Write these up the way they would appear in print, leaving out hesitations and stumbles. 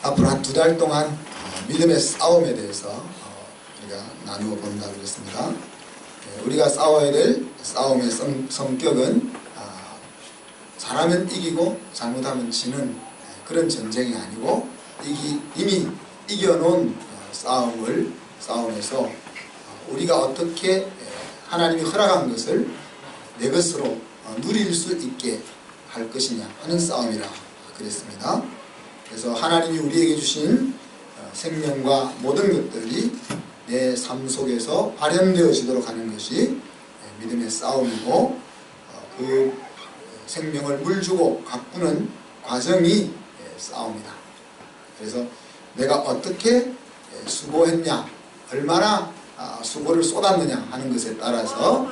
앞으로 한 2달 동안 믿음의 싸움에 대해서 우리가 나누어 본다고 그랬습니다. 우리가 싸워야 될 싸움의 성격은 잘하면 이기고 잘못하면 지는 그런 전쟁이 아니고 이미 이겨놓은 싸움에서 우리가 어떻게 하나님이 허락한 것을 내 것으로 누릴 수 있게 할 것이냐 하는 싸움이라 그랬습니다. 그래서 하나님이 우리에게 주신 생명과 모든 것들이 내 삶 속에서 발현되어지도록 하는 것이 믿음의 싸움이고, 그 생명을 물주고 가꾸는 과정이 싸움이다. 그래서 내가 어떻게 수고했냐, 얼마나 수고를 쏟았느냐 하는 것에 따라서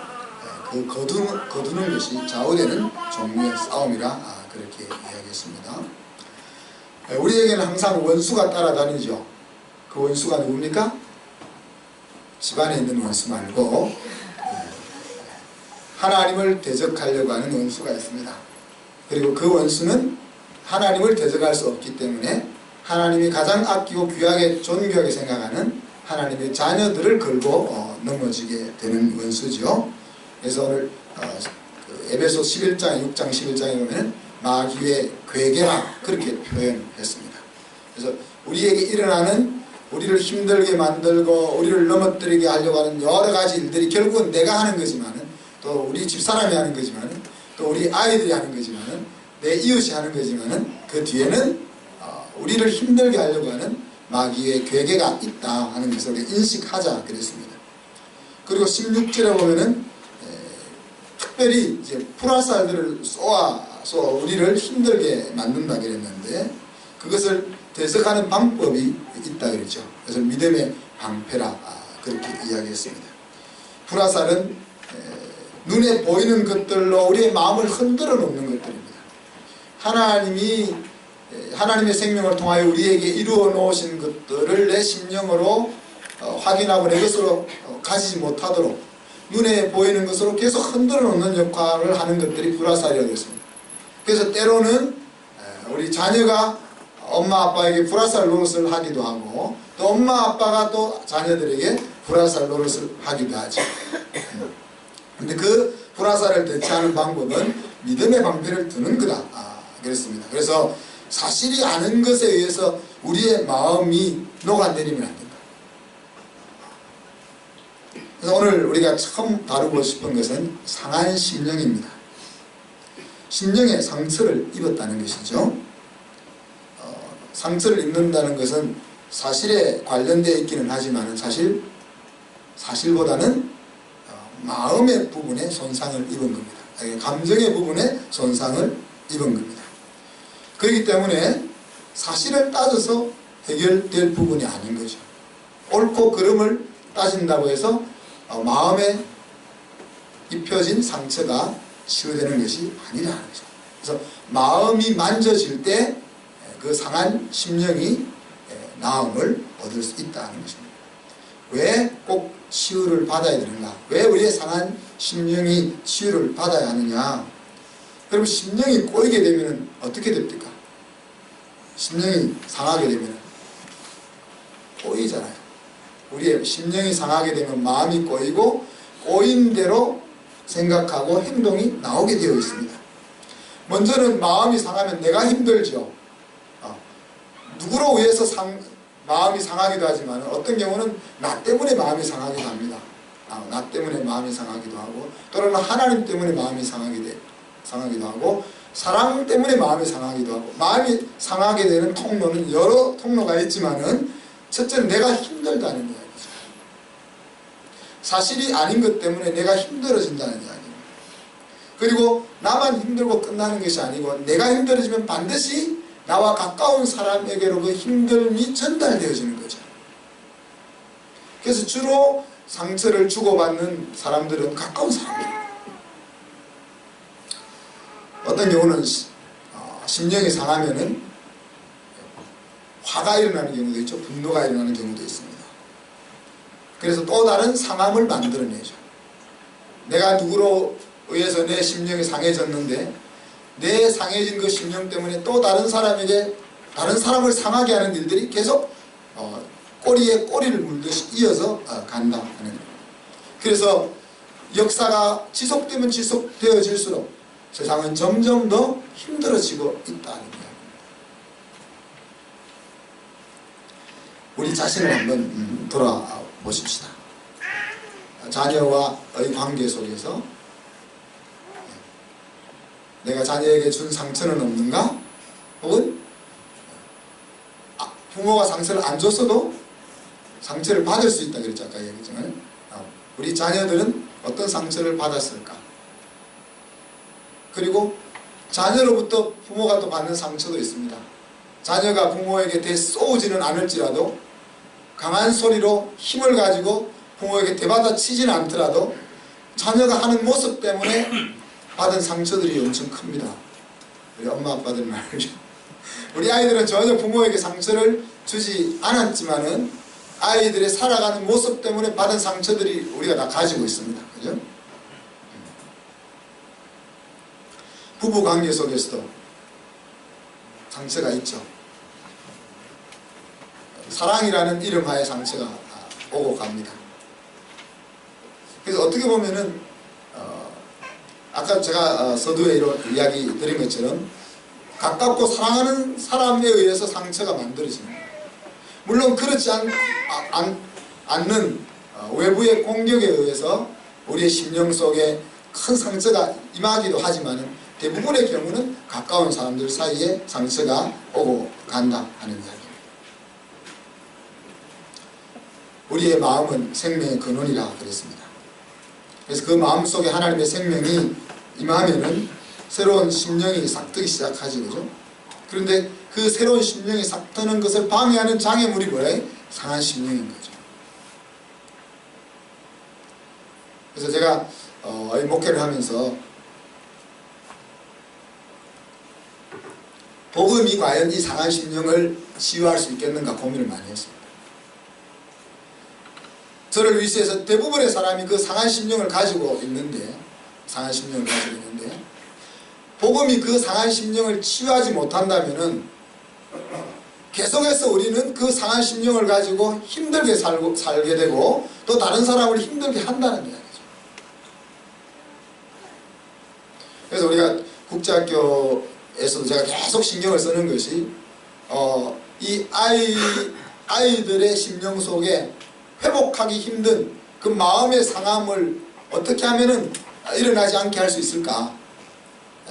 그 거두는 것이 좌우되는 종류의 싸움이라 그렇게 이야기했습니다. 우리에게는 항상 원수가 따라다니죠. 그 원수가 누굽니까? 집안에 있는 원수 말고 하나님을 대적하려고 하는 원수가 있습니다. 그리고 그 원수는 하나님을 대적할 수 없기 때문에 하나님이 가장 아끼고 귀하게 존귀하게 생각하는 하나님의 자녀들을 걸고 넘어지게 되는 원수죠. 그래서 오늘 에베소 11장 6장 11장에 보면 마귀의 괴계라 그렇게 표현했습니다. 그래서 우리에게 일어나는, 우리를 힘들게 만들고 우리를 넘어뜨리게 하려고 하는 여러 가지 일들이 결국은 내가 하는 거지만은, 또 우리 집사람이 하는 거지만은, 또 우리 아이들이 하는 거지만은, 내 이웃이 하는 거지만은, 그 뒤에는 우리를 힘들게 하려고 하는 마귀의 괴계가 있다 하는 것을 인식하자 그랬습니다. 그리고 16절에 보면은 특별히 이제 불화살들을 쏘아 우리를 힘들게 만든다 그랬는데, 그것을 대적하는 방법이 있다 그랬죠. 그래서 믿음의 방패라 그렇게 이야기했습니다. 불화살은 눈에 보이는 것들로 우리의 마음을 흔들어 놓는 것들입니다. 하나님의 생명을 통하여 우리에게 이루어 놓으신 것들을 내 심령으로 확인하고 내 것으로 가지지 못하도록 눈에 보이는 것으로 계속 흔들어 놓는 역할을 하는 것들이 불화살이었습니다. 그래서 때로는 우리 자녀가 엄마 아빠에게 불화살 노릇을 하기도 하고, 또 엄마 아빠가 또 자녀들에게 불화살 노릇을 하기도 하죠. 근데 그 불화살을 대체하는 방법은 믿음의 방패를 드는 거다 그랬습니다. 그래서 사실이 아는 것에 의해서 우리의 마음이 녹아내리면 안 된다. 그래서 오늘 우리가 처음 다루고 싶은 것은 상한 심령입니다. 심령에 상처를 입었다는 것이죠. 상처를 입는다는 것은 사실에 관련되어 있기는 하지만 사실보다는 마음의 부분에 손상을 입은 겁니다. 감정의 부분에 손상을 입은 겁니다. 그렇기 때문에 사실을 따져서 해결될 부분이 아닌 거죠. 옳고 그름을 따진다고 해서 마음에 입혀진 상처가 치유되는 것이 아니라는 거죠. 그래서 마음이 만져질 때 그 상한 심령이 나음을 얻을 수 있다는 것입니다. 왜 꼭 치유를 받아야 되는가? 왜 우리의 상한 심령이 치유를 받아야 하느냐? 그럼 심령이 꼬이게 되면 어떻게 됩니까? 심령이 상하게 되면 꼬이잖아요. 우리의 심령이 상하게 되면 마음이 꼬이고, 꼬인 대로 생각하고 행동이 나오게 되어 있습니다. 먼저는 마음이 상하면 내가 힘들죠. 누구로 의해서 마음이 상하기도 하지만 어떤 경우는 나 때문에 마음이 상하기도 합니다. 나 때문에 마음이 상하기도 하고, 또는 하나님 때문에 마음이 상하기도 하고, 사랑 때문에 마음이 상하기도 하고. 마음이 상하게 되는 통로는 여러 통로가 있지만은 첫째는 내가 힘들다는 이야기죠. 사실이 아닌 것 때문에 내가 힘들어진다는 이야기입니다. 그리고 나만 힘들고 끝나는 것이 아니고, 내가 힘들어지면 반드시 나와 가까운 사람에게로 그 힘듦이 전달되어지는 거죠. 그래서 주로 상처를 주고받는 사람들은 가까운 사람들입니다. 어떤 경우는 심령이 상하면은 화가 일어나는 경우도 있죠. 분노가 일어나는 경우도 있습니다. 그래서 또 다른 상함을 만들어내죠. 내가 누구로 의해서 내 심령이 상해졌는데, 내 상해진 그 심령 때문에 또 다른 사람에게 다른 사람을 상하게 하는 일들이 계속 꼬리에 꼬리를 물듯이 이어서 간다 하는 거예요. 그래서 역사가 지속되면 지속되어질수록 세상은 점점 더 힘들어지고 있다는 이야기입니다. 우리 자신을 한번 돌아보십시다. 자녀와의 관계 속에서 내가 자녀에게 준 상처는 없는가? 혹은 부모가 상처를 안 줬어도 상처를 받을 수 있다 그랬죠. 아까 얘기했지만 우리 자녀들은 어떤 상처를 받았을까? 그리고 자녀로부터 부모가 또 받는 상처도 있습니다. 자녀가 부모에게 대쏘지는 않을지라도 강한 소리로 힘을 가지고 부모에게 대받아 치지는 않더라도 자녀가 하는 모습 때문에 받은 상처들이 엄청 큽니다. 우리 엄마 아빠들 말이죠. 우리 아이들은 전혀 부모에게 상처를 주지 않았지만은 아이들의 살아가는 모습 때문에 받은 상처들이 우리가 다 가지고 있습니다. 그죠? 부부 관계 속에서도 상처가 있죠. 사랑이라는 이름하에 상처가 오고 갑니다. 그래서 어떻게 보면은 아까 제가 서두에 이런 이야기 드린 것처럼 가깝고 사랑하는 사람에 의해서 상처가 만들어집니다. 물론 그렇지 않는 외부의 공격에 의해서 우리의 심령 속에 큰 상처가 임하기도 하지만 대부분의 경우는 가까운 사람들 사이에 상처가 오고 간다 하는 이야기입니다. 우리의 마음은 생명의 근원이라 그랬습니다. 그래서 그 마음 속에 하나님의 생명이 임하면은 새로운 심령이 싹트기 시작하지, 그죠? 그런데 그 새로운 심령이 싹트는 것을 방해하는 장애물이 뭐예요? 상한 심령인 거죠. 그래서 제가 목회를 하면서 복음이 과연 이 상한 심령을 치유할 수 있겠는가 고민을 많이 했습니다. 저를 위시해서 대부분의 사람이 그 상한 심령을 가지고 있는데 복음이 그 상한 심령을 치유하지 못한다면은 계속해서 우리는 그 상한 심령을 가지고 힘들게 살게 되고 또 다른 사람을 힘들게 한다는 이야기죠. 그래서 우리가 국제학교에서도 제가 계속 신경을 쓰는 것이 이 아이들의 심령 속에 회복하기 힘든 그 마음의 상함을 어떻게 하면은 일어나지 않게 할 수 있을까?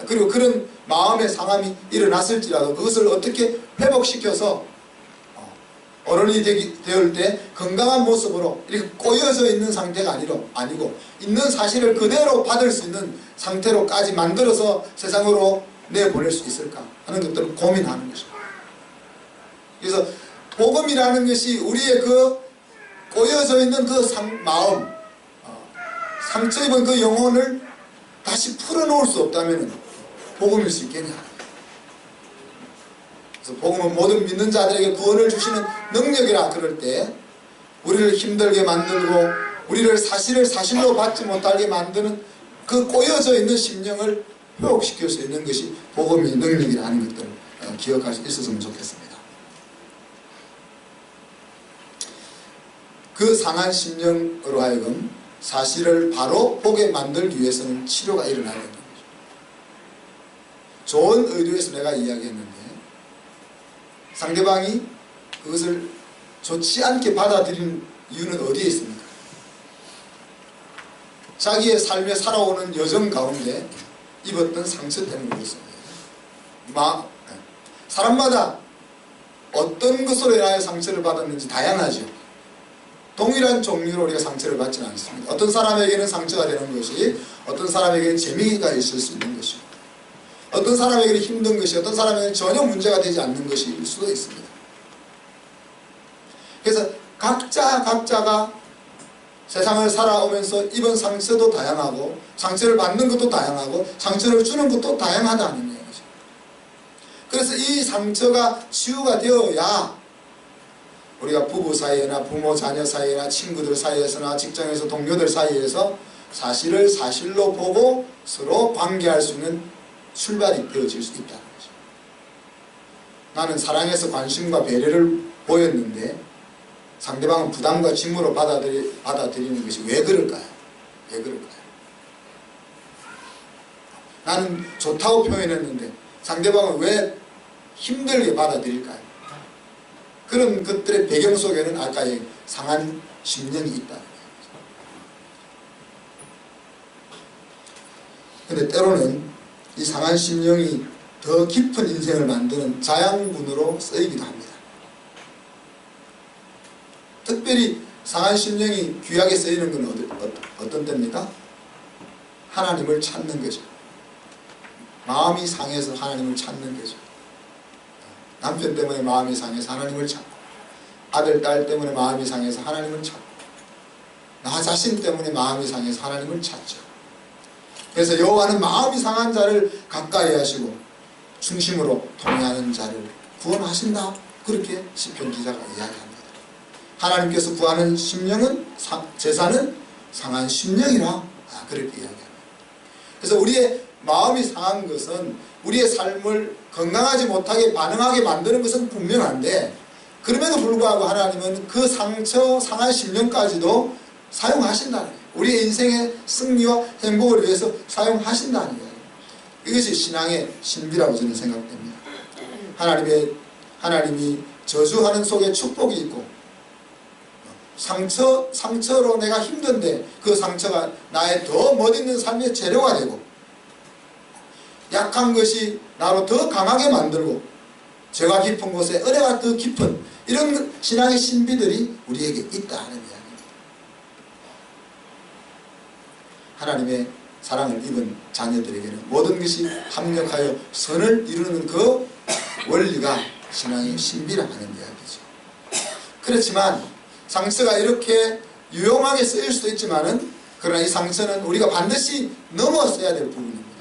그리고 그런 마음의 상함이 일어났을지라도 그것을 어떻게 회복시켜서 어른이 되을 때 건강한 모습으로 이렇게 꼬여져 있는 상태가 아니고 있는 사실을 그대로 받을 수 있는 상태로까지 만들어서 세상으로 내보낼 수 있을까 하는 것들을 고민하는 것입니다. 그래서 복음이라는 것이 우리의 그 꼬여져 있는 그 마음, 상처 입은 그 영혼을 다시 풀어놓을 수 없다면 복음일 수 있겠냐. 그래서 복음은 모든 믿는 자들에게 구원을 주시는 능력이라 그럴 때 우리를 힘들게 만들고 우리를 사실로 받지 못하게 만드는 그 꼬여져 있는 심령을 회복시킬 수 있는 것이 복음의 능력이라는 것들을 기억할 수 있었으면 좋겠습니다. 그 상한 심령으로 하여금 사실을 바로 보게 만들기 위해서는 치료가 일어나야 된다는 거죠. 좋은 의도에서 내가 이야기했는데 상대방이 그것을 좋지 않게 받아들이는 이유는 어디에 있습니까? 자기의 삶에 살아오는 여정 가운데 입었던 상처 때문에 그렇습니다. 사람마다 어떤 것으로 인하여 상처를 받았는지 다양하죠. 동일한 종류로 우리가 상처를 받지는 않습니다. 어떤 사람에게는 상처가 되는 것이 어떤 사람에게는 재미가 있을 수 있는 것이고 어떤 사람에게는 힘든 것이 어떤 사람에게는 전혀 문제가 되지 않는 것일 수도 있습니다. 그래서 각자가 세상을 살아오면서 입은 상처도 다양하고 상처를 받는 것도 다양하고 상처를 주는 것도 다양하다는 얘기죠. 그래서 이 상처가 치유가 되어야 우리가 부부 사이에나 부모 자녀 사이에나 친구들 사이에서나 직장에서 동료들 사이에서 사실을 사실로 보고 서로 관계할 수 있는 출발이 되어질 수 있다는 거죠. 나는 사랑해서 관심과 배려를 보였는데 상대방은 부담과 짐으로 받아들이는 것이 왜 그럴까요? 왜 그럴까요? 나는 좋다고 표현했는데 상대방은 왜 힘들게 받아들일까요? 그런 것들의 배경 속에는 아까의 상한 심령이 있다. 근데 때로는 이 상한 심령이 더 깊은 인생을 만드는 자양분으로 쓰이기도 합니다. 특별히 상한 심령이 귀하게 쓰이는 건 어떤 때입니까? 하나님을 찾는 거죠. 마음이 상해서 하나님을 찾는 거죠. 남편 때문에 마음이 상해서 하나님을 찾고, 아들, 딸 때문에 마음이 상해서 하나님을 찾고, 나 자신 때문에 마음이 상해서 하나님을 찾죠. 그래서 여호와는 마음이 상한 자를 가까이 하시고 중심으로 통회하는 자를 구원하신다. 그렇게 시편 기자가 이야기합니다. 하나님께서 구하는 심령은 제사는 상한 심령이라 그렇게 이야기합니다. 그래서 우리의 마음이 상한 것은 우리의 삶을 건강하지 못하게 반응하게 만드는 것은 분명한데, 그럼에도 불구하고 하나님은 그 상처, 상한 심령까지도 사용하신다는 거예요. 우리의 인생의 승리와 행복을 위해서 사용하신다는 거예요. 이것이 신앙의 신비라고 저는 생각됩니다. 하나님이 저주하는 속에 축복이 있고, 상처로 내가 힘든데 그 상처가 나의 더 멋있는 삶의 재료가 되고, 약한 것이 나로 더 강하게 만들고, 죄가 깊은 곳에 은혜가 더 깊은 이런 신앙의 신비들이 우리에게 있다 하는 이야기입니다. 하나님의 사랑을 입은 자녀들에게는 모든 것이 합력하여 선을 이루는 그 원리가 신앙의 신비라 하는 이야기죠. 그렇지만 상처가 이렇게 유용하게 쓰일 수도 있지만은, 그러나 이 상처는 우리가 반드시 넘어서야 될 부분입니다.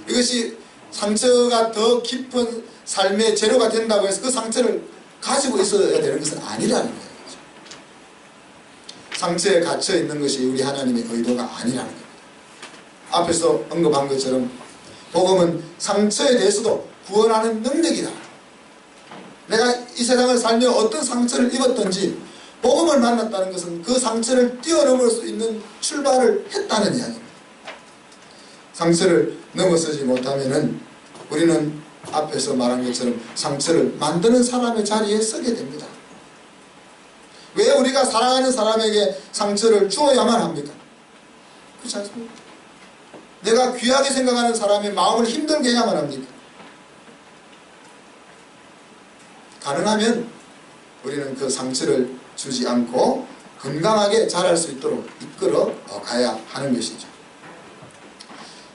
이것이 상처가 더 깊은 삶의 재료가 된다고 해서 그 상처를 가지고 있어야 되는 것은 아니라는 거예요. 상처에 갇혀 있는 것이 우리 하나님의 의도가 아니라는 겁니다. 앞에서 언급한 것처럼 복음은 상처에 대해서도 구원하는 능력이다. 내가 이 세상을 살며 어떤 상처를 입었든지 복음을 만났다는 것은 그 상처를 뛰어넘을 수 있는 출발을 했다는 이야기입니다. 상처를 넘어서지 못하면은 우리는 앞에서 말한 것처럼 상처를 만드는 사람의 자리에 서게 됩니다. 왜 우리가 사랑하는 사람에게 상처를 주어야만 합니까? 그렇지 않습니까? 내가 귀하게 생각하는 사람의 마음을 힘들게 해야만 합니까? 가능하면 우리는 그 상처를 주지 않고 건강하게 자랄 수 있도록 이끌어 가야 하는 것이죠.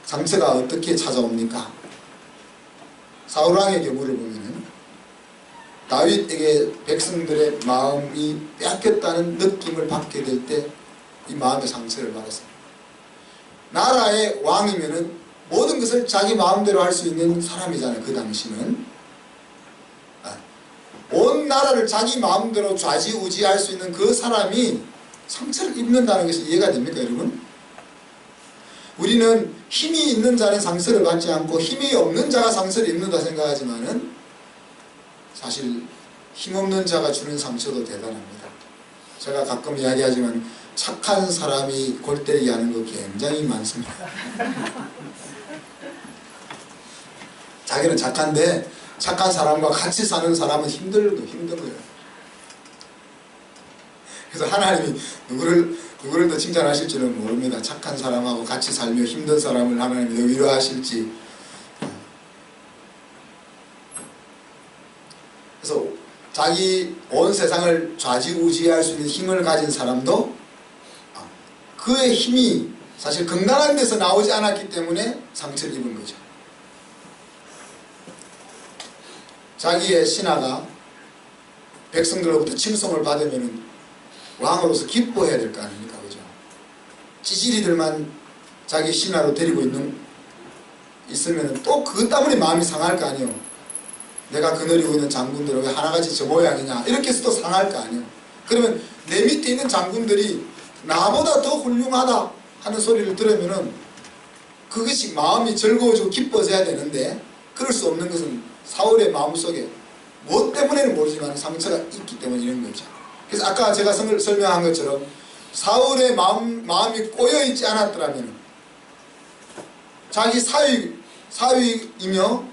상처가 어떻게 찾아옵니까? 사울왕의 경우를 보면은 다윗에게 백성들의 마음이 뺏겼다는 느낌을 받게 될 때 이 마음의 상처를 받았습니다. 나라의 왕이면은 모든 것을 자기 마음대로 할 수 있는 사람이잖아요. 그 당시는 온 나라를 자기 마음대로 좌지우지할 수 있는 그 사람이 상처를 입는다는 것이 이해가 됩니까, 여러분? 우리는 힘이 있는 자는 상처를 받지 않고 힘이 없는 자가 상처를 입는다 생각하지만은 사실 힘없는 자가 주는 상처도 대단합니다. 제가 가끔 이야기하지만 착한 사람이 골 때리게 하는 거 굉장히 많습니다. 자기는 착한데 착한 사람과 같이 사는 사람은 힘든 거예요. 그래서 하나님이 누구를 더 칭찬하실지는 모릅니다. 착한 사람하고 같이 살며 힘든 사람을 하나님이 더 위로하실지. 그래서 자기 온 세상을 좌지우지할 수 있는 힘을 가진 사람도 그의 힘이 사실 건강한 데서 나오지 않았기 때문에 상처를 입은 거죠. 자기의 신하가 백성들로부터 칭송을 받으면 왕으로서 기뻐해야 될 거 아닙니까? 그죠? 찌질이들만 자기 신하로 데리고 있으면 또 그것 때문에 마음이 상할 거 아니에요. 내가 거느리고 있는 장군들은 왜 하나같이 저 모양이냐 이렇게 해서 또 상할 거 아니에요. 그러면 내 밑에 있는 장군들이 나보다 더 훌륭하다 하는 소리를 들으면은 그것이 마음이 즐거워지고 기뻐져야 되는데, 그럴 수 없는 것은 사울의 마음속에 무엇 때문에는 모르지만 상처가 있기 때문에 이런 거죠. 그래서 아까 제가 설명한 것처럼 사울의 마음이 꼬여있지 않았더라면 자기 사위이며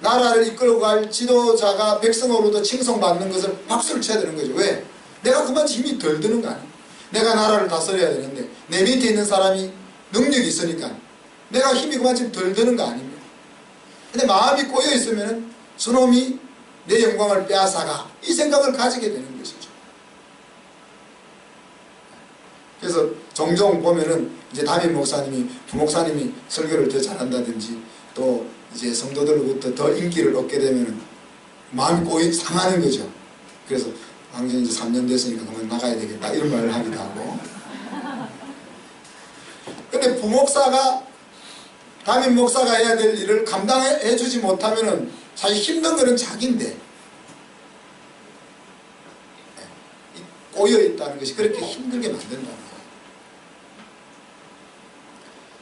나라를 이끌고 갈 지도자가 백성으로부터 칭송받는 것을 박수를 쳐야 되는 거죠. 왜? 내가 그만큼 힘이 덜 드는 거 아니야. 내가 나라를 다스려야 되는데 내 밑에 있는 사람이 능력이 있으니까 내가 힘이 그만큼 덜 드는 거 아닙니까? 근데 마음이 꼬여있으면 저놈이 내 영광을 빼앗아가 이 생각을 가지게 되는 것이죠. 그래서 종종 보면은 이제 담임 목사님이 부목사님이 설교를 더 잘한다든지 또 이제 성도들로부터 더 인기를 얻게 되면은 마음이 상하는 거죠. 그래서 당신 이제 3년 됐으니까 그만 나가야 되겠다 이런 말을 하기도 하고. 근데 부목사가 담임 목사가 해야 될 일을 감당해 주지 못하면은 사실 힘든 거는 자기인데 꼬여있다는 것이 그렇게 힘들게 만든다는 거예요.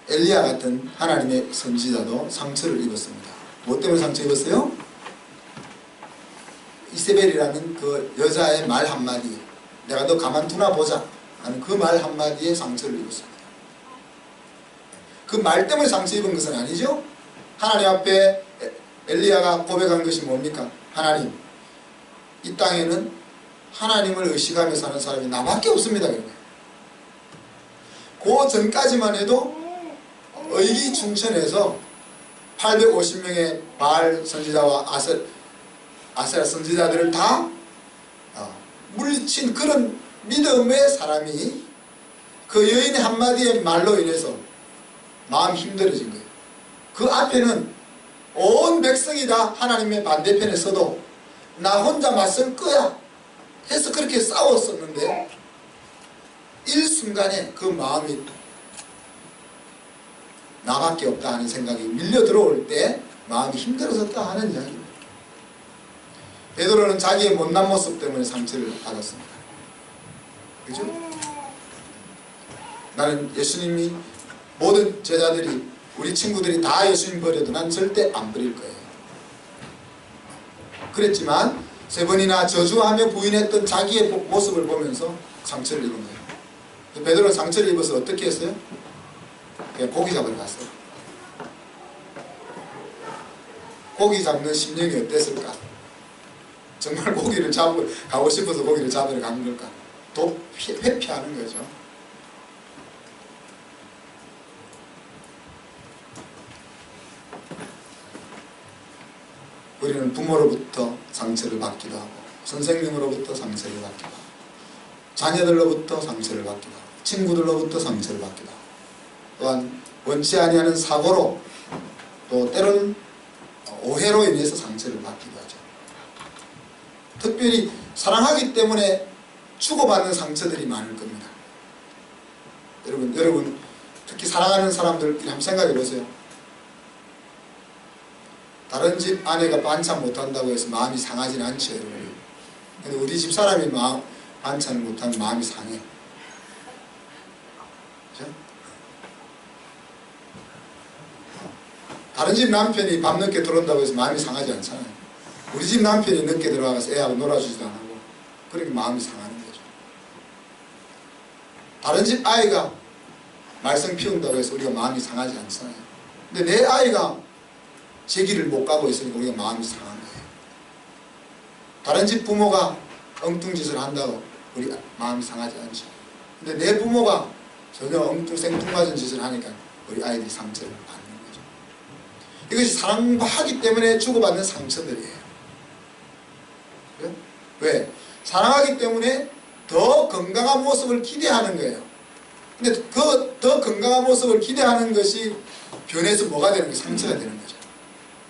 엘리야 같은 하나님의 선지자도 상처를 입었습니다. 뭐 때문에 상처 입었어요? 이세벨이라는 그 여자의 말 한마디, 내가 너 가만두나 보자 하는 그 말 한마디에 상처를 입었습니다. 그 말 때문에 상처 입은 것은 아니죠. 하나님 앞에 엘리야가 고백한 것이 뭡니까? 하나님, 이 땅에는 하나님을 의식하며 사는 사람이 나밖에 없습니다. 그 전까지만 해도 의기충천해서 850명의 바알 선지자와 아세라 선지자들을 다 물리친 그런 믿음의 사람이 그 여인의 한마디의 말로 인해서 마음이 힘들어진 거예요. 그 앞에는 온 백성이 다 하나님의 반대편에 서도 나 혼자 맞설 거야 해서 그렇게 싸웠었는데 일순간에 그 마음이 나밖에 없다 하는 생각이 밀려 들어올 때 마음이 힘들어졌다 하는 이야기입니다. 베드로는 자기의 못난 모습 때문에 상처를 받았습니다. 그죠? 나는 예수님이 모든 제자들이 우리 친구들이 다 예수님 버려도 난 절대 안 버릴 거예요. 그랬지만 3번이나 저주하며 부인했던 자기의 모습을 보면서 상처를 입은 거예요. 베드로는 상처를 입어서 어떻게 했어요? 그냥 고기 잡으러 갔어요. 고기 잡는 심령이 어땠을까? 정말 고기를 가고 싶어서 고기를 잡으러 가는 걸까? 또 회피하는 거죠. 우리는 부모로부터 상처를 받기도 하고 선생님으로부터 상처를 받기도 하고 자녀들로부터 상처를 받기도 하고 친구들로부터 상처를 받기도 하고 또한 원치 아니하는 사고로 또 때로는 오해로 인해서 상처를 받기도 하죠. 특별히 사랑하기 때문에 주고받는 상처들이 많을 겁니다. 여러분 특히 사랑하는 사람들 한번 생각해 보세요. 다른 집 아내가 반찬 못한다고 해서 마음이 상하진 않죠. 여러분. 근데 우리 집 사람이 반찬을 못하면 마음이 상해. 그렇죠? 다른 집 남편이 밤 늦게 들어온다고 해서 마음이 상하지 않잖아요. 우리 집 남편이 늦게 들어와서 애하고 놀아주지도 안 하고 그러니까 마음이 상하는 거죠. 다른 집 아이가 말썽 피운다고 해서 우리가 마음이 상하지 않잖아요. 근데 내 아이가 제 길을 못 가고 있으니까 우리가 마음이 상한 거예요. 다른 집 부모가 엉뚱짓을 한다고 우리 마음이 상하지 않죠. 근데 내 부모가 전혀 생뚱맞은 짓을 하니까 우리 아이들이 상처를 받는 거죠. 이것이 사랑하기 때문에 주고받는 상처들이에요. 그래? 왜? 사랑하기 때문에 더 건강한 모습을 기대하는 거예요. 근데 그 더 건강한 모습을 기대하는 것이 변해서 뭐가 되는 거예요? 상처가 되는 거죠.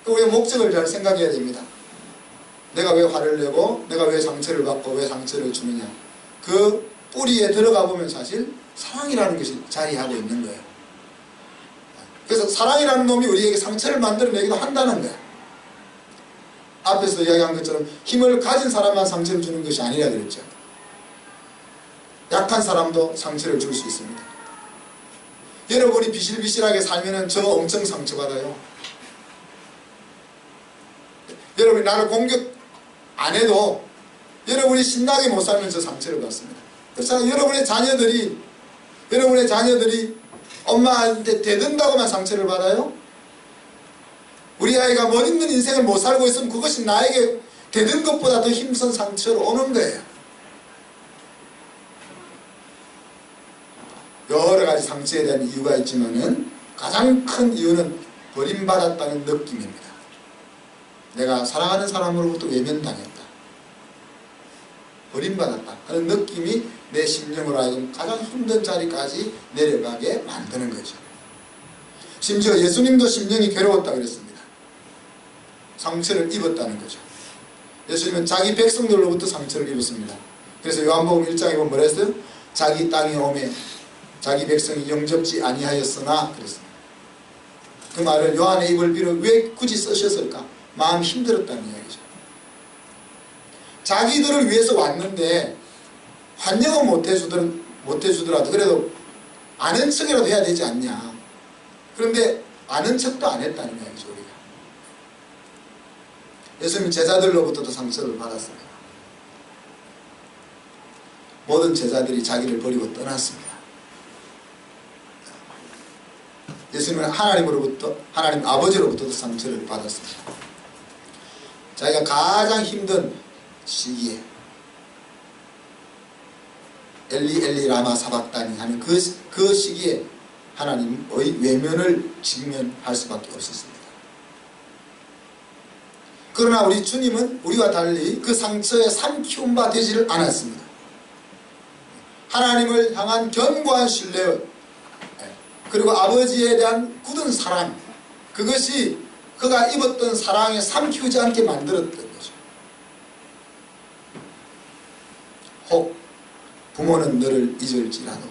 우리의 목적을 잘 생각해야 됩니다. 내가 왜 화를 내고 내가 왜 상처를 받고 왜 상처를 주느냐. 그 뿌리에 들어가 보면 사실 사랑이라는 것이 자리하고 있는 거예요. 그래서 사랑이라는 놈이 우리에게 상처를 만들어내기도 한다는 거예요. 앞에서 이야기한 것처럼 힘을 가진 사람만 상처를 주는 것이 아니라 그랬죠. 약한 사람도 상처를 줄 수 있습니다. 여러분이 비실비실하게 살면 저 엄청 상처받아요. 여러분이 나를 안 해도 여러분이 신나게 못 살면 저 상처를 받습니다. 그래서 여러분의 자녀들이 엄마한테 대든다고만 상처를 받아요? 우리 아이가 멋있는 인생을 못 살고 있으면 그것이 나에게 대든 것보다 더 힘든 상처로 오는 거예요. 여러 가지 상처에 대한 이유가 있지만은 가장 큰 이유는 버림받았다는 느낌입니다. 내가 사랑하는 사람으로부터 외면당했다, 버림받았다 하는 느낌이 내 심령으로 하여금 가장 힘든 자리까지 내려가게 만드는 거죠. 심지어 예수님도 심령이 괴로웠다 그랬습니다. 상처를 입었다는 거죠. 예수님은 자기 백성들로부터 상처를 입었습니다. 그래서 요한복음 1장에 보면 뭐라 했어요? 자기 땅에 오매 자기 백성이 영접지 아니하였으나 그랬습니다. 그 말을 요한의 입을 빌어 왜 굳이 쓰셨을까? 마음이 힘들었다는 이야기죠. 자기들을 위해서 왔는데 환영은 못해주더라도 그래도 아는 척이라도 해야 되지 않냐. 그런데 아는 척도 안 했다는 이야기죠. 우리가 예수님 제자들로부터도 상처를 받았습니다. 모든 제자들이 자기를 버리고 떠났습니다. 예수님은 하나님 아버지로부터도 상처를 받았습니다. 자기가 가장 힘든 시기에 엘리 엘리 라마 사박다니 하는 그 시기에 하나님의 외면을 직면할 수밖에 없었습니다. 그러나 우리 주님은 우리와 달리 그 상처에 삼키운 바 되지를 않았습니다. 하나님을 향한 견고한 신뢰 그리고 아버지에 대한 굳은 사랑, 그것이 그가 입었던 사랑에 삼키우지 않게 만들었던 거죠. 혹 부모는 너를 잊을지라도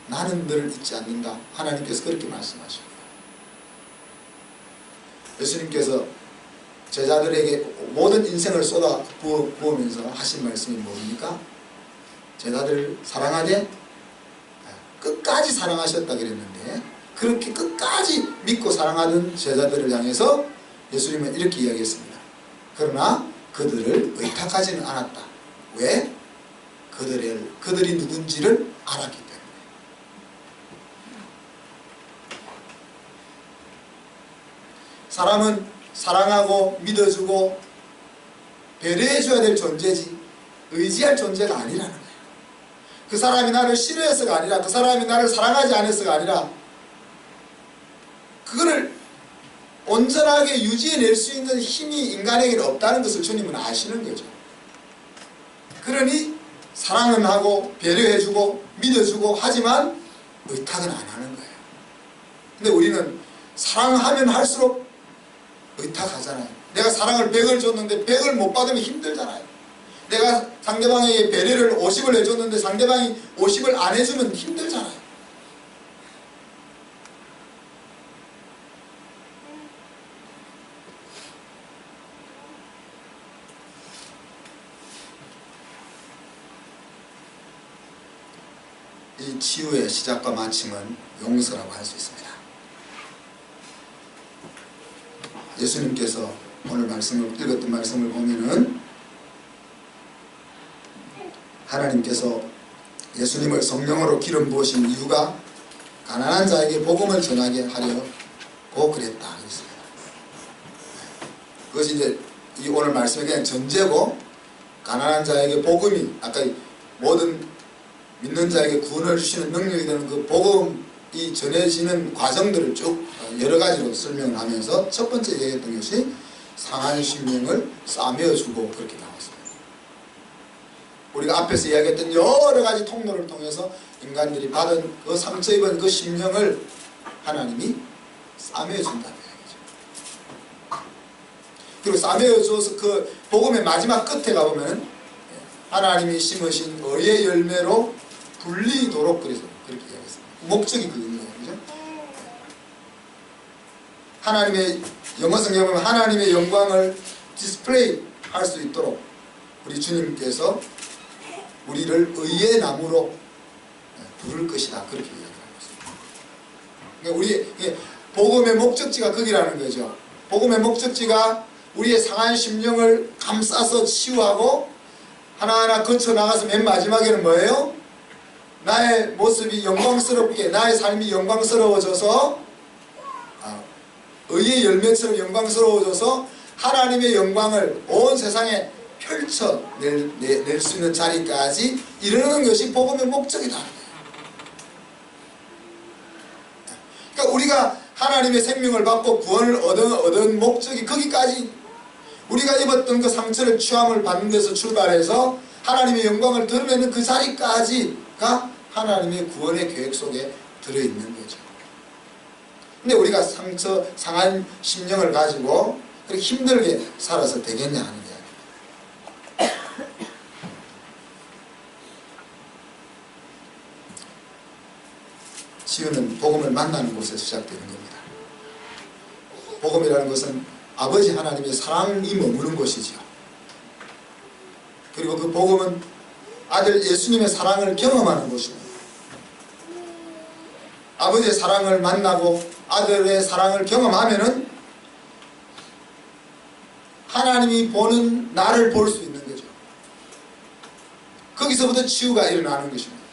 나는 너를 잊지 않는다. 하나님께서 그렇게 말씀하십니다. 예수님께서 제자들에게 모든 인생을 쏟아 부으면서 하신 말씀이 뭡니까? 제자들을 사랑하되 끝까지 사랑하셨다 그랬는데, 그렇게 끝까지 믿고 사랑하던 제자들을 향해서 예수님은 이렇게 이야기했습니다. 그러나 그들을 의탁하지는 않았다. 왜? 그들이 누군지를 알았기 때문에. 사람은 사랑하고 믿어주고 배려해줘야 될 존재지 의지할 존재가 아니라는 거예요. 그 사람이 나를 싫어해서가 아니라, 그 사람이 나를 사랑하지 않아서가 아니라, 그거를 온전하게 유지해낼 수 있는 힘이 인간에게는 없다는 것을 주님은 아시는 거죠. 그러니 사랑은 하고 배려해주고 믿어주고 하지만 의탁은 안 하는 거예요. 근데 우리는 사랑하면 할수록 의탁하잖아요. 내가 사랑을 100을 줬는데 100을 못 받으면 힘들잖아요. 내가 상대방에게 배려를 50을 해줬는데 상대방이 50을 안 해주면 힘들잖아요. 이 치유의 시작과 마침은 용서라고 할 수 있습니다. 예수님께서 오늘 읽었던 말씀을 보면은 하나님께서 예수님을 성령으로 기름 부으신 이유가 가난한 자에게 복음을 전하게 하려고 그랬다 그랬습니다. 그것이 이제 이 오늘 말씀의 그냥 전제고, 가난한 자에게 복음이 아까 모든 믿는 자에게 구원을 주시는 능력이 되는 그 복음이 전해지는 과정들을 쭉 여러 가지로 설명을 하면서 첫 번째 얘기했던 것이 상한 심령을 싸매어주고 그렇게 나왔습니다. 우리가 앞에서 이야기했던 여러 가지 통로를 통해서 인간들이 받은 그 상처 입은 그 심령을 하나님이 싸매어준다는 얘기죠. 그리고 싸매어줘서 그 복음의 마지막 끝에 가보면 하나님이 심으신 의의 열매로 불리도록 그래서 그렇게 이야기했습니다. 목적이 그거예요. 그죠? 하나님의 영어 성경에 보면 하나님의 영광을 디스플레이 할 수 있도록 우리 주님께서 우리를 의의 나무로 부를 것이다. 그렇게 이야기하고 있습니다. 그러니까 우리 복음의 목적지가 거기라는 거죠. 복음의 목적지가 우리의 상한 심령을 감싸서 치유하고 하나하나 거쳐 나가서 맨 마지막에는 뭐예요? 나의 모습이 영광스럽게, 나의 삶이 영광스러워져서 의의 열매처럼 영광스러워져서 하나님의 영광을 온 세상에 펼쳐낼 수 있는 자리까지 이르는 것이 복음의 목적이다. 그러니까 우리가 하나님의 생명을 받고 구원을 얻은 목적이 거기까지, 우리가 입었던 그 상처를 취함을 받는 데서 출발해서 하나님의 영광을 드러내는 그 자리까지가 하나님의 구원의 계획 속에 들어있는 거죠. 근데 우리가 상한 심령을 가지고 그렇게 힘들게 살아서 되겠냐 하는 이야기입니다. 치유는 복음을 만나는 곳에서 시작되는 겁니다. 복음이라는 것은 아버지 하나님의 사랑이 머무는 곳이지요. 그리고 그 복음은 아들 예수님의 사랑을 경험하는 곳입니다. 아버지의 사랑을 만나고 아들의 사랑을 경험하면은 하나님이 보는 나를 볼 수 있는 거죠. 거기서부터 치유가 일어나는 것입니다.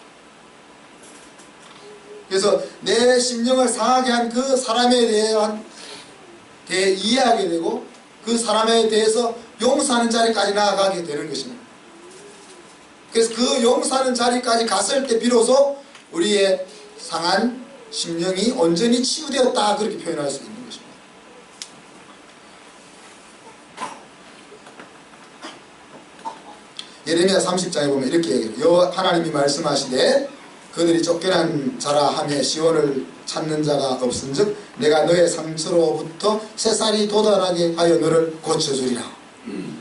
그래서 내 심령을 상하게 한 그 사람에 대해 이해하게 되고 그 사람에 대해서 용서하는 자리까지 나아가게 되는 것입니다. 그래서 그 용서하는 자리까지 갔을 때 비로소 우리의 상한 심령이 온전히 치유되었다, 그렇게 표현할 수 있는 것입니다. 예레미야 30장에 보면 이렇게 얘기해요. 하나님이 말씀하시되 그들이 쫓겨난 자라 하며 시온을 찾는 자가 없은즉 내가 너의 상처로부터 새살이 돋아나게 하여 너를 고쳐주리라.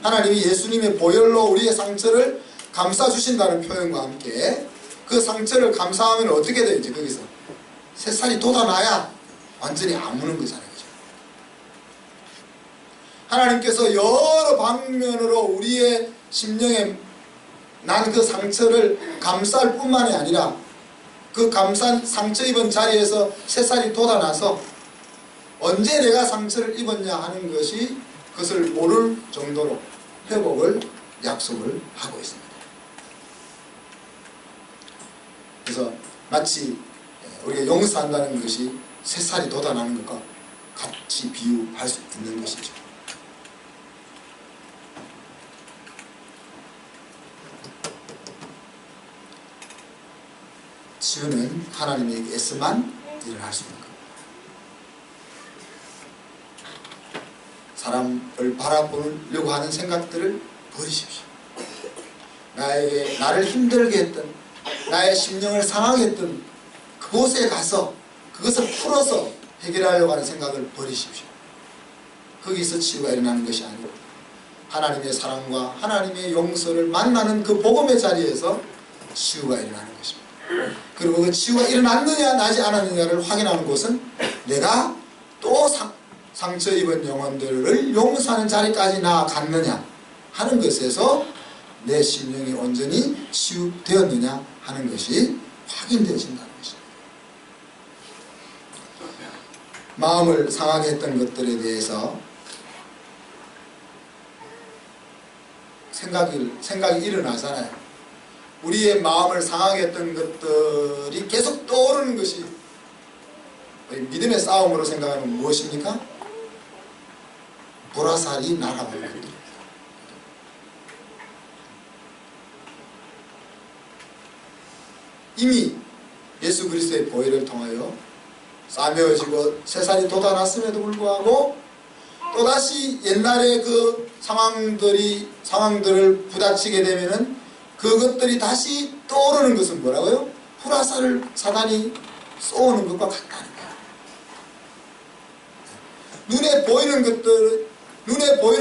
하나님이 예수님의 보혈로 우리의 상처를 감싸주신다는 표현과 함께 그 상처를 감싸하면 어떻게 되죠? 거기서 새살이 돋아나야 완전히 아무는 거잖아요. 하나님께서 여러 방면으로 우리의 심령에 난 그 상처를 감쌀 뿐만이 아니라 그 감싼 상처 입은 자리에서 새살이 돋아나서 언제 내가 상처를 입었냐 하는 것이 그것을 모를 정도로 회복을 약속을 하고 있습니다. 그래서 마치 우리가 용서한다는 것이 새살이 돋아나는 것과 같이 비유할 수 있는 것이죠. 치유는 하나님에게서만 일어날 수 있는 겁니다. 사람을 바라보려고 하는 생각들을 버리십시오. 나를 힘들게 했던, 나의 심령을 상하게 했던 그곳에 가서 그것을 풀어서 해결하려고 하는 생각을 버리십시오. 거기서 치유가 일어나는 것이 아니고 하나님의 사랑과 하나님의 용서를 만나는 그 복음의 자리에서 치유가 일어나는 것입니다. 그리고 그 치유가 일어났느냐 나지 않았느냐를 확인하는 곳은 내가 또 상처 입은 영혼들을 용서하는 자리까지 나아갔느냐 하는 것에서 내 심령이 온전히 치유되었느냐 하는 것이 확인되어진다는 것입니다. 마음을 상하게 했던 것들에 대해서 생각이 일어나잖아요. 우리의 마음을 상하게 했던 것들이 계속 떠오르는 것이 믿음의 싸움으로 생각하면 무엇입니까? 보라살이 날아오는 것들입니다. 이미 예수 그리스도의 보혈을 통하여 싸매어지고 새살이 돋아났음에도 불구하고 또다시 옛날의 그 상황들을 부딪히게 되면은 그것들이 다시 떠오르는 것은 뭐라고요? 불화살을 사단이 쏘는 것과 같다는 거예요. 눈에 보이는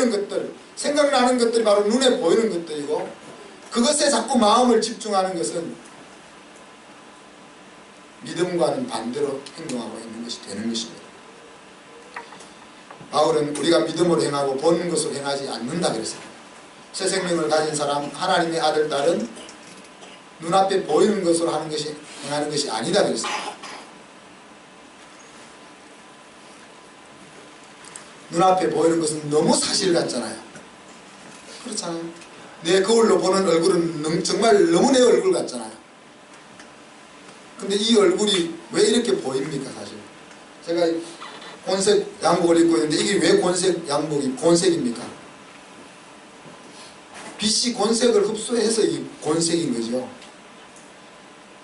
것들, 생각나는 것들이 바로 눈에 보이는 것들이고 그것에 자꾸 마음을 집중하는 것은 믿음과는 반대로 행동하고 있는 것이 되는 것입니다. 바울은 우리가 믿음으로 행하고 보는 것으로 행하지 않는다 그랬습니다. 새 생명을 가진 사람, 하나님의 아들, 딸은 눈앞에 보이는 것으로 행하는 것이 아니다 그랬습니다. 눈앞에 보이는 것은 너무 사실 같잖아요. 그렇잖아요. 내 거울로 보는 얼굴은 정말 너무 내 얼굴 같잖아요. 근데 이 얼굴이 왜 이렇게 보입니까? 사실 제가 곤색 양복을 입고 있는데 이게 왜 곤색입니까? 빛이 곤색을 흡수해서 이 곤색인 거죠.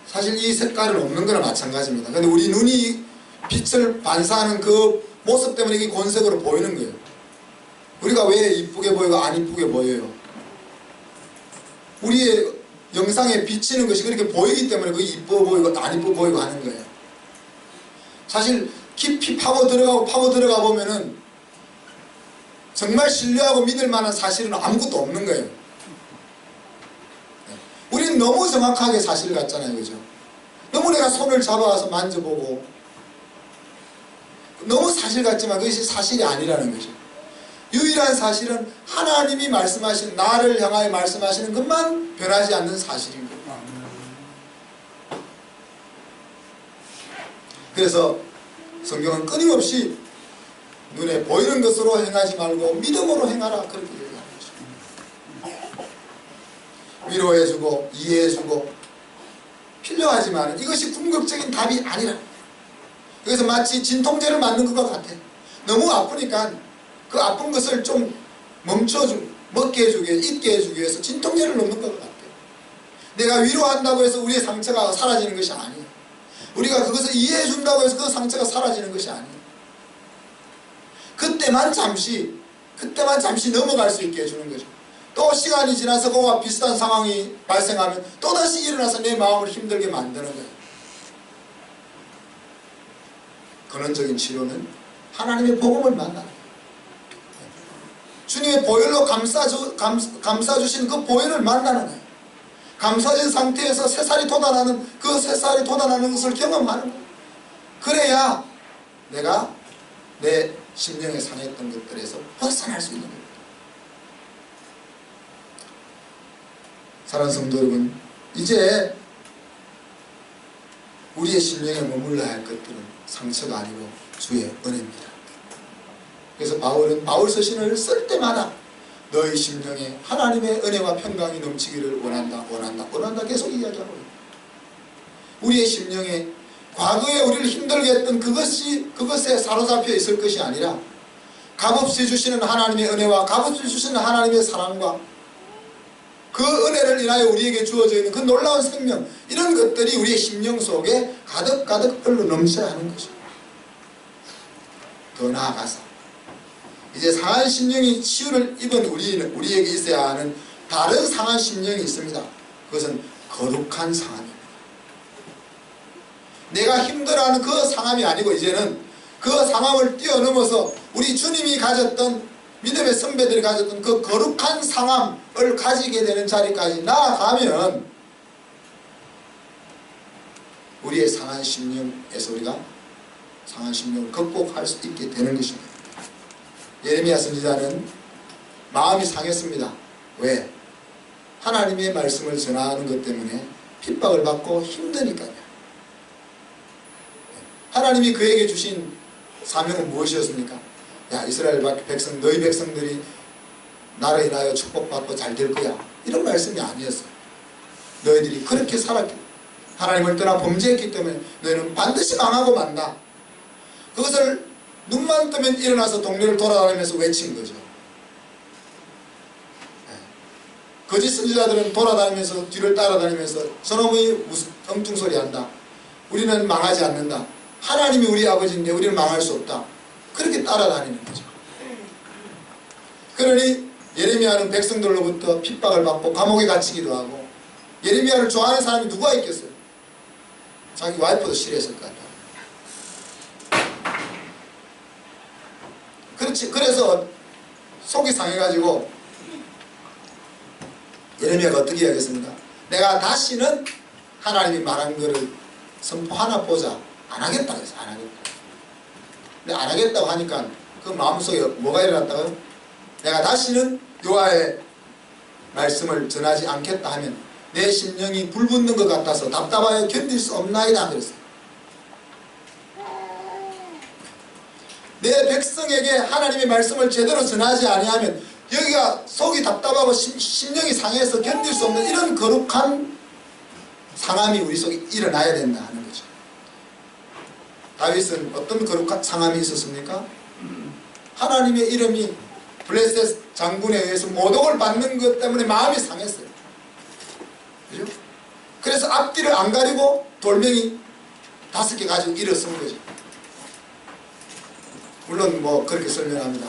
사실 이 색깔은 없는 거나 마찬가지입니다. 근데 우리 눈이 빛을 반사하는 그 모습 때문에 이게 곤색으로 보이는 거예요. 우리가 왜 이쁘게 보이고 안 이쁘게 보여요? 우리의 영상에 비치는 것이 그렇게 보이기 때문에 그게 이뻐 보이고 안 이뻐 보이고 하는 거예요. 사실 깊이 파고 들어가 보면은 정말 신뢰하고 믿을 만한 사실은 아무것도 없는 거예요. 우리는 너무 정확하게 사실 같잖아요. 그죠? 너무 내가 손을 잡아서 만져보고 너무 사실 같지만 그것이 사실이 아니라는 거죠. 유일한 사실은 하나님이 말씀하신 나를 향하여 말씀하시는 것만 변하지 않는 사실인 거예요. 그래서 성경은 끊임없이 눈에 보이는 것으로 행하지 말고 믿음으로 행하라 그렇게 얘기하는 거죠. 위로해주고 이해해주고 필요하지만 이것이 궁극적인 답이 아니라, 그래서 마치 진통제를 맞는 것과 같아. 너무 아프니까 그 아픈 것을 좀 멈춰주고 먹게 해주기 위해서, 잊게 해주기 위해서 진통제를 넣는 것 같아. 내가 위로한다고 해서 우리의 상처가 사라지는 것이 아니에요. 우리가 그것을 이해해준다고 해서 그 상처가 사라지는 것이 아니에요. 그때만 잠시 넘어갈 수 있게 해주는 거죠. 또 시간이 지나서 그와 비슷한 상황이 발생하면 또다시 일어나서 내 마음을 힘들게 만드는 거예요. 근원적인 치료는 하나님의 복음을 만나는 거예요. 주님의 보혈로 감싸주신 그 보혈을 만나는 거예요. 감싸진 상태에서 새살이 돋아나는 그 새살이 돋아나는 것을 경험하는 거예요. 그래야 내가 내 심령에 상했던 것들에서 벗어날 수 있는 겁니다. 사랑하는 성도 여러분, 이제 우리의 심령에 머물러야 할 것들은 상처가 아니고 주의 은혜입니다. 그래서 바울은 바울 서신을 쓸 때마다 너희 심령에 하나님의 은혜와 평강이 넘치기를 원한다 계속 이야기하고 있습니다. 우리의 심령에 과거에 우리를 힘들게 했던 그것에 사로잡혀 있을 것이 아니라 값없이 주시는 하나님의 은혜와 값없이 주시는 하나님의 사랑과 그 은혜를 인하여 우리에게 주어져 있는 그 놀라운 생명, 이런 것들이 우리의 심령 속에 가득가득 흘러 넘쳐야 하는 것입니다. 더 나아가서 이제 상한 심령이 치유를 입은 우리에게 있어야 하는 다른 상한 심령이 있습니다. 그것은 거룩한 상함입니다. 내가 힘들어하는 그 상함이 아니고 이제는 그 상함을 뛰어넘어서 우리 주님이 가졌던, 믿음의 선배들이 가졌던 그 거룩한 상함을 가지게 되는 자리까지 나아가면 우리의 상한 심령에서 우리가 상한 심령을 극복할 수 있게 되는 것입니다. 예레미야 선지자는 마음이 상했습니다. 왜? 하나님의 말씀을 전하는 것 때문에 핍박을 받고 힘드니까요. 하나님이 그에게 주신 사명은 무엇이었습니까? 야, 이스라엘 백성, 너희 백성들이 나를 인하여 축복받고 잘 될 거야, 이런 말씀이 아니었어요. 너희들이 그렇게 살았기, 하나님을 떠나 범죄했기 때문에 너희는 반드시 망하고 만다. 그것을 눈만 뜨면 일어나서 동네를 돌아다니면서 외친 거죠. 거짓 선지자들은 돌아다니면서 뒤를 따라다니면서 저놈의 무슨 엉뚱소리 한다, 우리는 망하지 않는다, 하나님이 우리 아버지인데 우리는 망할 수 없다, 그렇게 따라다니는 거죠. 그러니 예레미야는 백성들로부터 핍박을 받고 감옥에 갇히기도 하고, 예레미야를 좋아하는 사람이 누가 있겠어요? 자기 와이프도 싫어했을 것 같아요. 그래서 속이 상해가지고 예레미야가 어떻게 이야기했습니까? 내가 다시는 하나님이 말한 거를 선포 하나 보자, 안 하겠다 그래서 안 하겠다. 근데 안 하겠다고 하니까 그 마음속에 뭐가 일어났다고요? 내가 다시는 여호와의 말씀을 전하지 않겠다 하면 내 심령이 불붙는 것 같아서 답답하여 견딜 수 없나이다 그랬어요. 내 백성에게 하나님의 말씀을 제대로 전하지 아니하면 여기가 속이 답답하고 심령이 상해서 견딜 수 없는 이런 거룩한 상함이 우리 속에 일어나야 된다 하는 거죠. 다윗은 어떤 거룩한 상함이 있었습니까? 하나님의 이름이 블레셋 장군에 의해서 모독을 받는 것 때문에 마음이 상했어요. 그죠? 그래서 앞뒤를 안 가리고 돌멩이 5개 가지고 일어선 거죠. 물론 뭐 그렇게 설명합니다.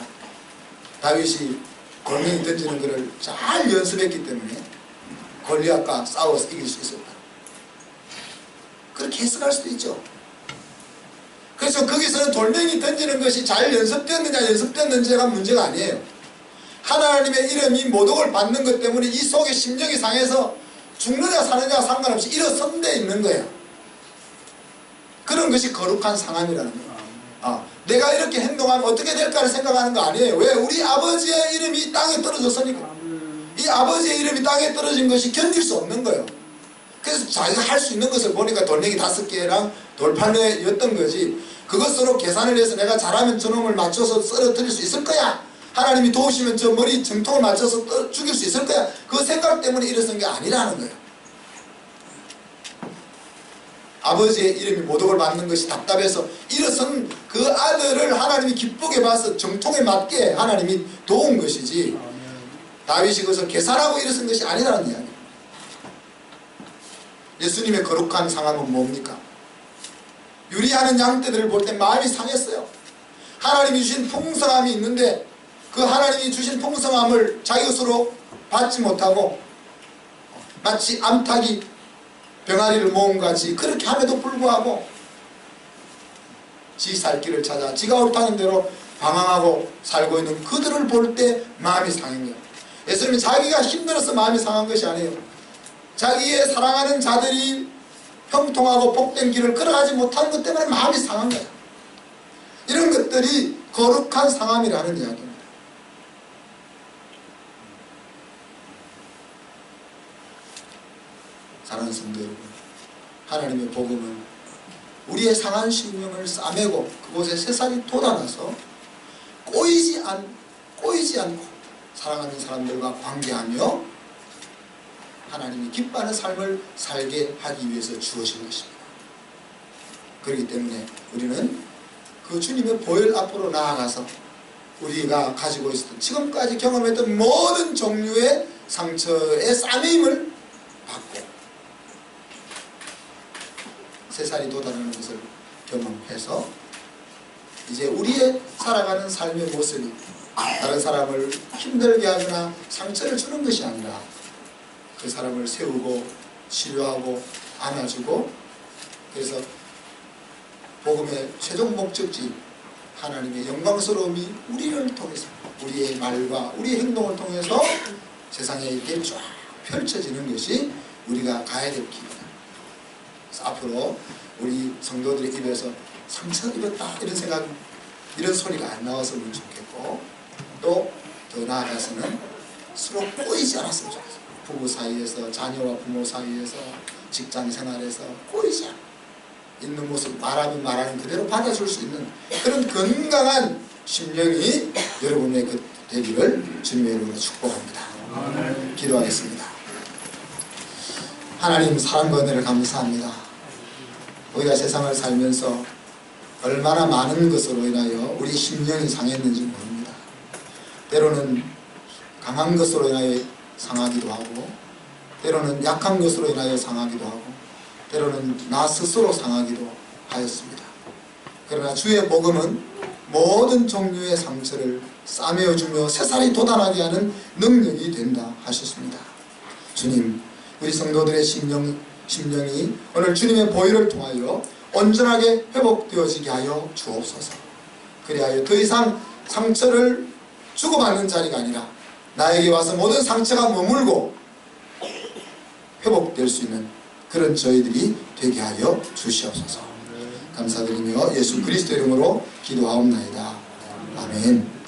다윗이 돌멩이 던지는 것을 잘 연습했기 때문에 골리앗과 싸워서 이길 수 있었다. 그렇게 해석할 수도 있죠. 그래서 거기서는 돌멩이 던지는 것이 잘 연습됐느냐 연습됐는지가 문제가 아니에요. 하나님의 이름이 모독을 받는 것 때문에 이 속에 심령이 상해서 죽느냐 사느냐 상관없이 일어선 데 있는 거예요. 그런 것이 거룩한 상함이라는 거예요. 내가 이렇게 행동하면 어떻게 될까를 생각하는 거 아니에요. 왜? 우리 아버지의 이름이 땅에 떨어졌으니까. 이 아버지의 이름이 땅에 떨어진 것이 견딜 수 없는 거예요. 그래서 자기가 할 수 있는 것을 보니까 돌멩이 5개랑 돌판이었던 거지, 그것으로 계산을 해서 내가 잘하면 저놈을 맞춰서 쓰러뜨릴 수 있을 거야, 하나님이 도우시면 저 머리 정통을 맞춰서 죽일 수 있을 거야, 그 생각 때문에 일어선 게 아니라는 거예요. 아버지의 이름이 모독을 받는 것이 답답해서 일어선 그 아들을 하나님이 기쁘게 봐서 정통에 맞게 하나님이 도운 것이지, 다윗이 그것을 계산하고 일어선 것이 아니라는 이야기입니다. 예수님의 거룩한 상함은 뭡니까? 유리하는 양떼들을 볼 때 마음이 상했어요. 하나님이 주신 풍성함이 있는데 그 하나님이 주신 풍성함을 자기 것으로 받지 못하고 마치 암탉이 병아리를 모은 같이 그렇게 함에도 불구하고 지 살 길을 찾아 지가 옳다는 대로 방황하고 살고 있는 그들을 볼 때 마음이 상한 거예요. 예수님은 자기가 힘들어서 마음이 상한 것이 아니에요. 자기의 사랑하는 자들이 형통하고 복된 길을 걸어가지 못하는 것 때문에 마음이 상한 거예요. 이런 것들이 거룩한 상함이라는 이야기입니다. 사랑하는 성도 여러분, 하나님의 복음은 우리의 상한 심령을 싸매고 그곳에 새살이 돋아나서 꼬이지 않고 사랑하는 사람들과 관계하며 하나님이 기뻐하는 삶을 살게 하기 위해서 주어진 것입니다. 그렇기 때문에 우리는 그 주님의 보혈 앞으로 나아가서 우리가 가지고 있었던 지금까지 경험했던 모든 종류의 상처의 싸매임을 받고 새살이 돋아나는 것을 경험해서 이제 우리의 살아가는 삶의 모습이 다른 사람을 힘들게 하거나 상처를 주는 것이 아니라 그 사람을 세우고 치료하고 안아주고, 그래서 복음의 최종 목적지 하나님의 영광스러움이 우리를 통해서 우리의 말과 우리의 행동을 통해서 세상에 이렇게 쫙 펼쳐지는 것이 우리가 가야 될 길이다. 그래서 앞으로 우리 성도들의 입에서 상처 입었다 이런 생각, 이런 소리가 안 나왔으면 좋겠고, 또 더 나아가서는 서로 꼬이지 않았으면 좋겠어요. 부부 사이에서, 자녀와 부모 사이에서, 직장 생활에서 꼬이지 않고 있는 모습, 말하면 말하는 그대로 받아줄 수 있는 그런 건강한 심령이 여러분의 그 되기를 주님의 이름으로 축복합니다. 기도하겠습니다. 하나님, 사랑과 은혜를 감사합니다. 우리가 세상을 살면서 얼마나 많은 것으로 인하여 우리 심령이 상했는지 모릅니다. 때로는 강한 것으로 인하여 상하기도 하고, 때로는 약한 것으로 인하여 상하기도 하고, 때로는 나 스스로 상하기도 하였습니다. 그러나 주의 복음은 모든 종류의 상처를 싸매어주며 새살이 돋아나게 하는 능력이 된다 하셨습니다. 주님, 우리 성도들의 심령이 오늘 주님의 보혈을 통하여 온전하게 회복되어지게 하여 주옵소서. 그리하여 더 이상 상처를 주고받는 자리가 아니라 나에게 와서 모든 상처가 머물고 회복될 수 있는 그런 저희들이 되게 하여 주시옵소서. 감사드리며 예수 그리스도 이름으로 기도하옵나이다. 아멘.